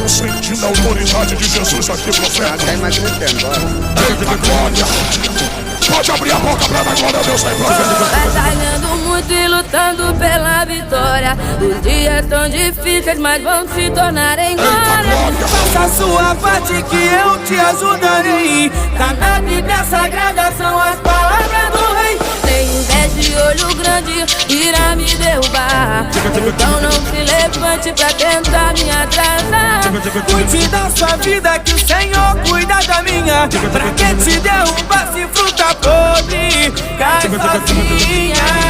Sentindo a autoridade de Jesus aqui, profeta. Tá emagrecendo, bora. Eita glória! Pode abrir a boca pra dar glória a Deus aí, profeta. Batalhando muito e lutando pela vitória. Os dias tão difíceis, mas vão se tornar em glória. Faça a sua parte que eu te ajudarei. Tá na Bíblia Sagrada, são as palavras do rei. Nem inveja de olho grande irá me derrubar. Então não se levante pra tentar me atrasar. Cuide da sua vida que o Senhor cuida da minha. Pra que te derrubar se fruta podre cai sozinha?